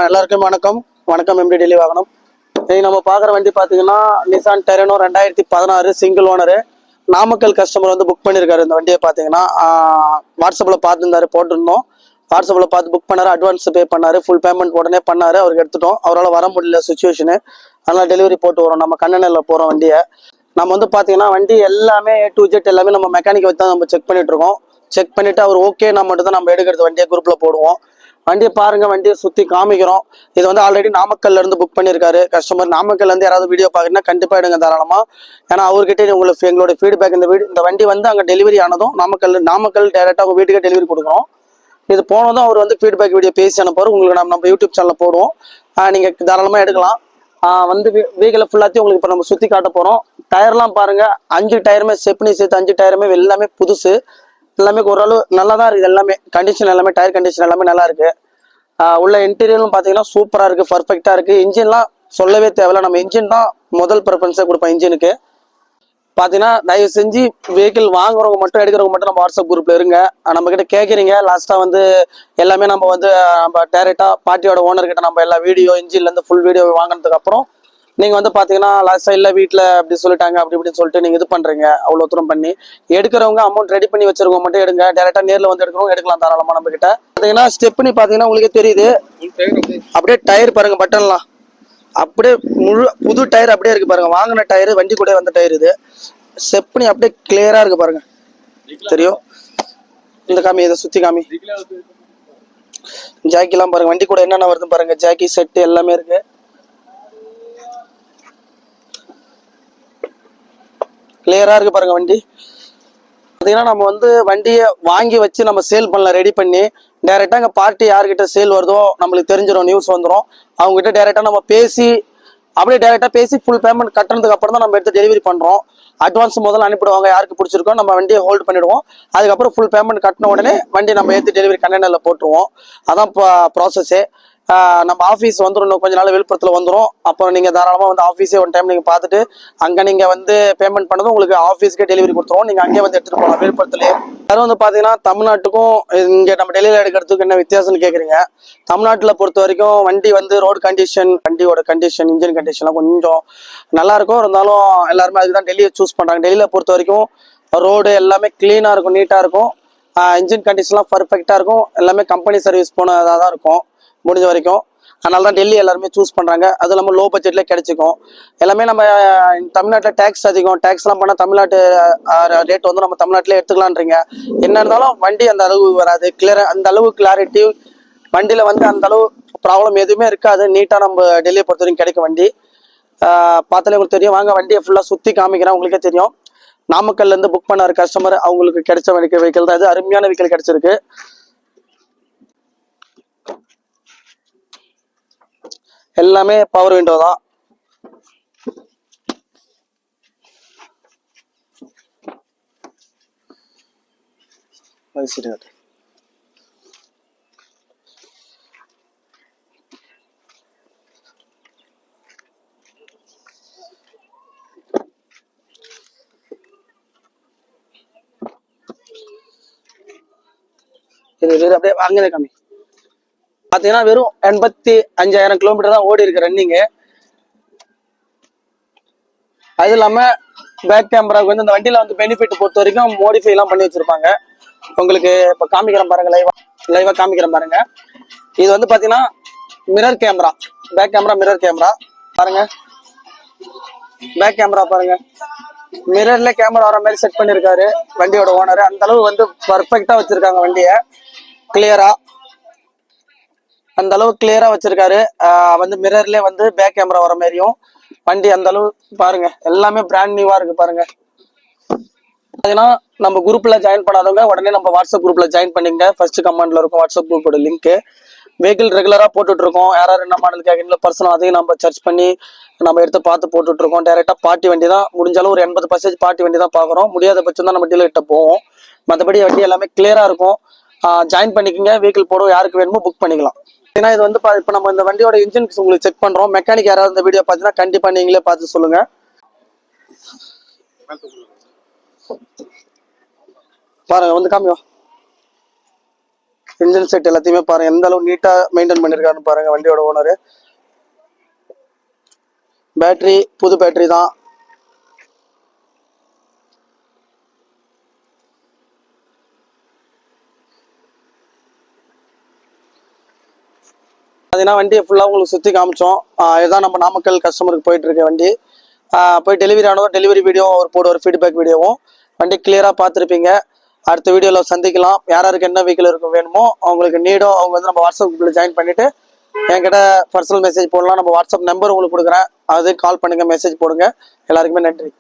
எல்லாருக்கும் வணக்கம். MD daily வாகனம். இன்னைக்கு நம்ம பார்க்குற வண்டி பார்த்தீங்கன்னா Nissan Terrano 2016 single owner. Namakkal customer வந்து புக் பண்ணியிருக்காரு. இந்த வண்டியை பார்த்தீங்கன்னா வாட்ஸ்அப்பில் பார்த்துருந்தாரு, போட்டிருந்தோம். வாட்ஸ்அப்பில் பார்த்து புக் பண்ணாரு, அட்வான்ஸ் பே பண்ணாரு, ஃபுல் பேமெண்ட் உடனே பண்ணாரு. அவருக்கு எடுத்துட்டோம். அவரால் வர முடியல சுச்சுவேஷனு, அதனால் டெலிவரி போட்டு வரோம். நம்ம கண்ணனையில் போகிறோம் வண்டியை. நம்ம வந்து பார்த்தீங்கன்னா வண்டி எல்லாமே A to Z எல்லாமே நம்ம மெக்கானிக் வச்சு தான் நம்ம செக் பண்ணிட்டு இருக்கோம். செக் பண்ணிட்டு அவர் ஓகேனா மட்டும் தான் நம்ம எடுக்கிறது, வண்டியை குரூப்பில் போடுவோம். வண்டியை பாருங்க, வண்டியை சுற்றி காமிக்கிறோம். இது வந்து ஆல்ரெடி நாமக்கல்ல இருந்து புக் பண்ணியிருக்காரு கஸ்டமர். நாமக்கல்ல இருந்து யாராவது வீடியோ பார்க்குறீங்கன்னா கண்டிப்பாக எடுங்க தாராளமா. ஏன்னா அவர்கிட்ட உங்களுக்கு எங்களோட ஃபீட்பேக், இந்த வண்டி வந்து அங்கே டெலிவரி ஆனதும் நாமக்கல் டேரெக்டாக உங்கள் வீட்டுக்கே டெலிவரி கொடுக்குறோம். இது போனதும் அவர் வந்து ஃபீட்பேக் வீடியோ பேசி அனுப்புவார். உங்களுக்கு நம்ம யூடியூப் சேனலில் போடுவோம். நீங்கள் தாராளமாக எடுக்கலாம். வந்து வீக்கில் ஃபுல்லாத்தையும் உங்களுக்கு இப்போ நம்ம சுற்றி காட்ட போகிறோம். டயர்லாம் பாருங்க, 5 டயருமே ஸ்டெப்னி சேர்த்து 5 டயருமே எல்லாமே புதுசு. எல்லாமே ஓரளவு நல்லா தான் இருக்குது. எல்லாமே கண்டிஷன், எல்லாமே டயர் கண்டிஷன் எல்லாமே நல்லா இருக்கு. உள்ள இன்டீரியரும் பார்த்தீங்கன்னா சூப்பராக இருக்குது, பர்ஃபெக்டாக இருக்குது. இன்ஜின்லாம் சொல்லவே தேவையில்ல. நம்ம இன்ஜின் தான் முதல் ப்ரிஃபரன்ஸே கொடுப்போம் இன்ஜினுக்கு. பார்த்தீங்கன்னா தயவு செஞ்சு வெஹிக்கிள் வாங்குறவங்க மட்டும், எடுக்கிறவங்க மட்டும் நம்ம வாட்ஸ்அப் குரூப்பில் இருங்க. நம்ம கிட்ட கேட்குறீங்க. லாஸ்ட்டாக வந்து எல்லாமே நம்ம வந்து நம்ம டேரெக்டாக பார்ட்டியோட ஓனர்கிட்ட நம்ம எல்லா வீடியோ இன்ஜின்லேருந்து ஃபுல் வீடியோ வாங்கினதுக்கு அப்புறம் நீங்கள் வந்து பார்த்தீங்கன்னா லாஸ்ட்டாக இல்லை வீட்டில் அப்படி சொல்லிட்டாங்க அப்படி இப்படின்னு சொல்லிட்டு நீங்கள் இது பண்ணுறீங்க. அவ்வளோ தூரம் பண்ணி எடுக்கிறவங்க அமௌண்ட் ரெடி பண்ணி வச்சிருக்கவங்க மட்டும் எடுங்க. டேரெக்டாக நேரில் வந்து எடுக்கிறவங்க எடுக்கலாம் தாராளமாக. நம்ம கிட்ட பார்த்தீங்கன்னா ஸ்டெப்னி பார்த்தீங்கன்னா உங்களுக்கே தெரியுது. அப்படியே டயர் பாருங்க, பட்டன்லாம் அப்படியே புது டயர் அப்படியே இருக்கு பாருங்க. வாங்கின டயர், வண்டி கூட வந்த டயர் இது. ஸ்டெப்னி அப்படியே கிளியரா இருக்கு பாருங்க, தெரியும். இந்த காமி, இதை சுத்தி காமி. ஜாக்கி எல்லாம் பாருங்க, வண்டி கூட என்னென்ன வருது பாருங்க. ஜாக்கி செட் எல்லாமே இருக்கு. கிளியரா இருக்கு பாருங்க வண்டி. பார்த்தீங்கன்னா நம்ம வந்து வண்டியை வாங்கி வச்சு நம்ம சேல் பண்ணலாம், ரெடி பண்ணி. டேரெக்டாக அங்கே பார்ட்டி யார்கிட்ட சேல் வருதோ நம்மளுக்கு தெரிஞ்சிடும், நியூஸ் வந்துடும். அவங்ககிட்ட டேரெக்டாக நம்ம பேசி அப்படியே டேரெக்டாக பேசி ஃபுல் பேமெண்ட் கட்டினதுக்கு அப்புறம் தான் நம்ம எடுத்து டெலிவரி பண்ணுறோம். அட்வான்ஸ் முதல்ல அனுப்பிடுவாங்க, யாருக்கு பிடிச்சிருக்கோ நம்ம வண்டியை ஹோல்ட் பண்ணிடுவோம். அதுக்கப்புறம் ஃபுல் பேமெண்ட் கட்டின உடனே வண்டி நம்ம ஏற்றி டெலிவரி கண்டெய்னரில் போட்டுருவோம். அதான் ப்ராசஸ்ஸே. நம்ம ஆஃபீஸ் வந்துடும், இன்னும் கொஞ்ச நாள் விழுப்புரத்தில் வந்துடும். அப்போ நீங்கள் தாராளமாக வந்து ஆஃபீஸே ஒன் டைம் நீங்கள் பார்த்துட்டு அங்கே நீங்கள் வந்து பேமெண்ட் பண்ணதும் உங்களுக்கு ஆஃபீஸ்க்கே டெலிவரி கொடுத்துருவோம். நீங்கள் அங்கேயே வந்து எடுத்துகிட்டு போகலாம் விழுப்புரத்துலேயே. அது வந்து பார்த்தீங்கன்னா தமிழ்நாட்டுக்கும் இங்கே நம்ம டெல்லியில் எடுக்கிறதுக்கு என்ன வித்தியாசம்னு கேட்குறீங்க. தமிழ்நாட்டில் பொறுத்த வரைக்கும் வண்டி வந்து ரோடு கண்டிஷன், வண்டியோட கண்டிஷன், இன்ஜின் கண்டிஷன்லாம் கொஞ்சம் நல்லாயிருக்கும். இருந்தாலும் எல்லாருமே அதுக்கு தான் டெல்லியை சூஸ் பண்ணுறாங்க. டெல்லியில் பொறுத்த வரைக்கும் ரோடு எல்லாமே க்ளீனாக இருக்கும், நீட்டாக இருக்கும். இன்ஜின் கண்டிஷன்லாம் பர்ஃபெக்டாக இருக்கும். எல்லாமே கம்பெனி சர்வீஸ் போனதாக தான் இருக்கும் முடிஞ்ச வரைக்கும். அதனால தான் டெல்லி எல்லாருமே சூஸ் பண்ணுறாங்க. அது இல்லாமல் லோ பட்ஜெட்லேயே கிடைச்சிக்கும். எல்லாமே நம்ம தமிழ்நாட்டில் டேக்ஸ் அதிகம். டேக்ஸ்லாம் பண்ணால் தமிழ்நாட்டு ரேட் வந்து நம்ம தமிழ்நாட்டிலே எடுத்துக்கலான்றீங்க. என்ன இருந்தாலும் வண்டி அந்த அளவு வராது, அந்த அளவு கிளாரிட்டி வண்டியில் வந்து அந்த அளவு ப்ராப்ளம் எதுவுமே இருக்காது. நீட்டாக நம்ம டெல்லியை பொறுத்த வரைக்கும் கிடைக்கும் வண்டி. பார்த்தாலே உங்களுக்கு தெரியும். வாங்க வண்டியை ஃபுல்லாக சுற்றி காமிக்கிறேன், உங்களுக்கே தெரியும். நாமக்கல்லேருந்து புக் பண்ணார் கஸ்டமர், அவங்களுக்கு கிடைச்ச வெஹிக்கிள் தான் இது. அருமையான வெஹிக்கிள் கிடைச்சிருக்கு. எல்லாமே பவர் விண்டோ தான். அப்படியே வாங்க காமி. பார்த்தீங்கன்னா வெறும் 85,000 கிலோமீட்டர் தான் ஓடி இருக்கு ரன்னிங்கு. அது இல்லாமல் பேக் கேமராவுக்கு வந்து இந்த வண்டியில் வந்து பெனிஃபிட் பொறுத்த வரைக்கும் மோடிஃபைலாம் பண்ணி வச்சுருப்பாங்க. உங்களுக்கு இப்போ காமிக்கிறேன் பாருங்க, லைவாக காமிக்கிறேன் பாருங்க. இது வந்து பார்த்தீங்கன்னா mirror camera, back camera mirror camera பாருங்க. பேக் கேமரா பாருங்க, மிரர்ல கேமரா வர மாதிரி செட் பண்ணியிருக்காரு வண்டியோட ஓனர். அந்த அளவு வந்து பர்ஃபெக்டாக வச்சுருக்காங்க வண்டியை. கிளியரா அந்த அளவு கிளியரா வச்சிருக்காரு. வந்து மிரர்ல வந்து பேக் கேமரா வர மாதிரியும் வண்டி அந்த அளவு பாருங்க. எல்லாமே பிராண்ட் நியூவா இருக்கு பாருங்க. பாத்தீங்கன்னா நம்ம குரூப்ல ஜாயின் பண்ணாதவங்க உடனே நம்ம வாட்ஸ்அப் குரூப்ல ஜாயின் பண்ணிங்க. ஃபர்ஸ்ட் கமெண்ட்ல இருக்கும் வாட்ஸ்அப் குரூப்போட லிங்க். வெஹிக்கிள் ரெகுலரா போட்டுட்டு இருக்கோம். யாராவது என்ன மாடல் கேட்கறீங்களோ பர்சனல் அதையும் நம்ம சர்ச் பண்ணி நம்ம எடுத்து பார்த்து போட்டுட்டு இருக்கோம். டேரெக்டா பார்ட்டி வண்டி தான், முடிஞ்சாலும் ஒரு 80% பார்ட்டி வண்டி தான் பார்க்குறோம். முடியாத பட்சம் தான் நம்ம டீலர் கிட்ட போவோம். மற்றபடி வண்டி எல்லாமே கிளியரா இருக்கும். ஜாயின் பண்ணிக்கோங்க. வெஹிக்கிள் போட யாருக்கு வேணுமோ புக் பண்ணிக்கலாம். ஏன்னா இது வந்து இப்போ நம்ம இந்த வண்டியோட இன்ஜின் உங்களுக்கு செக் பண்றோம். மெக்கானிக் யாராவது இந்த வீடியோ பார்த்தீங்கன்னா கண்டிப்பா நீங்களே பார்த்து சொல்லுங்க. பாருங்க வந்து காமியோ. இன்ஜின் செட் எல்லாத்தையுமே பாருங்க எந்த அளவு நீட்டா மெயின்டைன் பண்ணிருக்காருன்னு பாருங்க வண்டியோட ஓனர். பேட்டரி புது பேட்டரி தான். பார்த்தீங்கன்னா வண்டியை ஃபுல்லாக உங்களுக்கு சுற்றி காமிச்சோம். இதுதான் நம்ம நாமக்கல் கஸ்டமருக்கு போயிட்டு இருக்க வண்டி. போய் டெலிவரி ஆனதும் டெலிவரி வீடியோ ஒரு ஃபீட்பேக் வீடியோவும் வண்டி கிளியராக பார்த்துருப்பீங்க. அடுத்த வீடியோவில் சந்திக்கலாம். யாருக்கு என்ன வெஹிக்கிள் இருக்கும் வேணுமோ அவங்களுக்கு நீடோ அவங்க வந்து நம்ம வாட்ஸ்அப் குரூப்பில் ஜாயின் பண்ணிவிட்டு என்கிட்ட பர்சனல் மெசேஜ் போடலாம். நம்ம வாட்ஸ்அப் நம்பர் உங்களுக்கு கொடுக்குறேன், அது கால் பண்ணுங்கள், மெசேஜ் போடுங்க. எல்லாருக்குமே நன்றி.